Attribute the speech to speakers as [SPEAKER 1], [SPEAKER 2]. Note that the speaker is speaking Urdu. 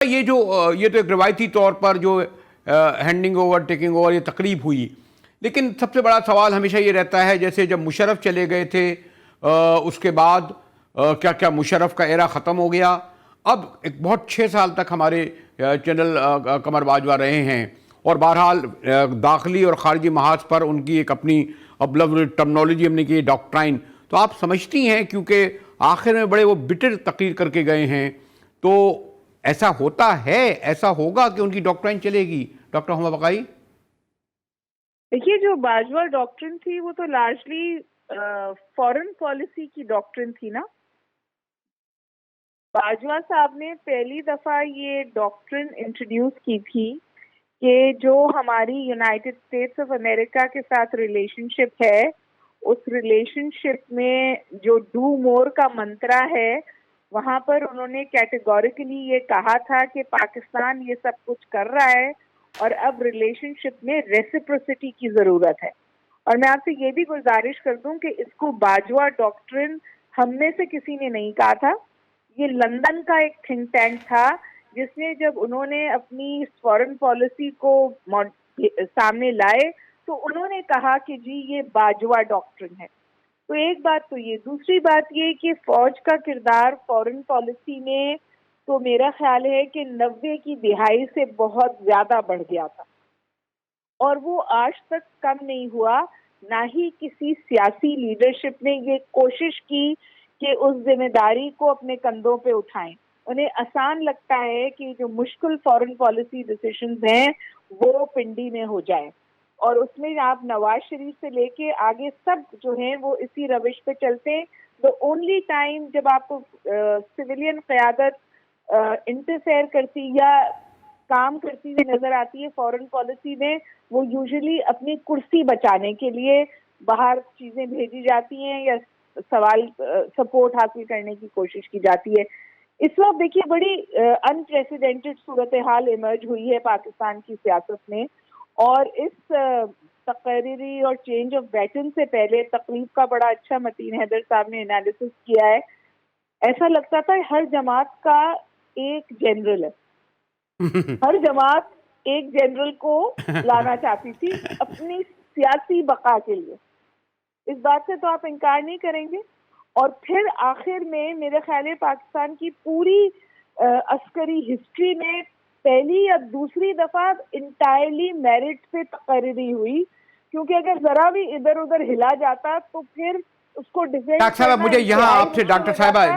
[SPEAKER 1] یہ تو ایک روایتی طور پر جو ہینڈنگ اوور ٹیکنگ اوور یہ تقریب ہوئی، لیکن سب سے بڑا سوال ہمیشہ یہ رہتا ہے جیسے جب مشرف چلے گئے تھے اس کے بعد کیا مشرف کا ایرا ختم ہو گیا؟ اب ایک بہت 6 سال تک ہمارے جنرل قمر باجوہ رہے ہیں اور بہرحال داخلی اور خارجی محاذ پر ان کی ایک اپنی اب لفظ ٹرمنالوجی ہم نے کی ڈاکٹرائن، تو آپ سمجھتی ہیں کیونکہ آخر میں بڑے وہ بٹر تقریر کر کے گئے ہیں، تو ایسا ہوتا ہے، ایسا ہوگا کہ ان کی ڈاکٹرائن چلے گی؟ ڈاکٹر ہما بقائی؟
[SPEAKER 2] دیکھیے، جو باجوہ ڈاکٹرن تھی وہ تو لارجلی فورن پالیسی کی ڈاکٹرن تھی نا. باجوہ صاحب نے پہلی دفعہ یہ ڈاکٹرن انٹروڈیوس کی تھی کہ جو ہماری یونائٹڈ اسٹیٹس آف امریکہ کے ساتھ ریلیشن شپ ہے، اس ریلیشن شپ میں جو ڈو مور کا منترا ہے، وہاں پر انہوں نے کیٹیگوریکلی یہ کہا تھا کہ پاکستان یہ سب کچھ کر رہا ہے اور اب ریلیشن شپ میں ریسیپروسٹی کی ضرورت ہے. اور میں آپ سے یہ بھی گزارش کر دوں کہ اس کو باجوہ ڈاکٹرن ہم میں سے کسی نے نہیں کہا تھا. یہ لندن کا ایک تھنک ٹینک تھا جس نے جب انہوں نے اپنی فورن پالیسی کو سامنے لائے تو انہوں نے کہا کہ جی یہ باجوہ ڈاکٹرن ہے. تو ایک بات تو یہ، دوسری بات یہ کہ فوج کا کردار فورن پالیسی میں تو میرا خیال ہے کہ 90 کی دہائی سے بہت زیادہ بڑھ گیا تھا اور وہ آج تک کم نہیں ہوا. نہ ہی کسی سیاسی لیڈرشپ نے یہ کوشش کی کہ اس ذمہ داری کو اپنے کندھوں پہ اٹھائیں. انہیں آسان لگتا ہے کہ جو مشکل فورن پالیسی ڈیسیشنز ہیں وہ پنڈی میں ہو جائیں، اور اس میں آپ نواز شریف سے لے کے آگے سب جو ہیں وہ اسی روش پہ چلتے ہیں. تو اونلی ٹائم جب آپ کو سویلین قیادت انٹرفیئر کرتی یا کام کرتی ہوئی نظر آتی ہے فورن پالیسی میں، وہ یوزلی اپنی کرسی بچانے کے لیے باہر چیزیں بھیجی جاتی ہیں یا سپورٹ حاصل کرنے کی کوشش کی جاتی ہے. اس وقت دیکھیے بڑی انپریسیڈنٹڈ صورتحال ایمرج ہوئی ہے پاکستان کی سیاست میں، اور اس تقرری اور چینج آف بیٹن سے پہلے تقریب کا بڑا اچھا متین حیدر صاحب نے انالیسس کیا ہے. ایسا لگتا تھا ہر جماعت کا ایک جنرل ہے، ہر جماعت ایک جنرل کو لانا چاہتی تھی اپنی سیاسی بقا کے لیے. اس بات سے تو آپ انکار نہیں کریں گے. اور پھر آخر میں میرے خیال ہے پاکستان کی پوری عسکری ہسٹری میں پہلی یا دوسری دفعہ انٹائرلی میرٹ پہ تقرری ہوئی، کیونکہ اگر ذرا بھی ادھر ادھر ہلا جاتا تو پھر اس کو ڈیفینڈ
[SPEAKER 1] ڈاکٹر صاحب مجھے یہاں آپ سے ڈاکٹر صاحبہ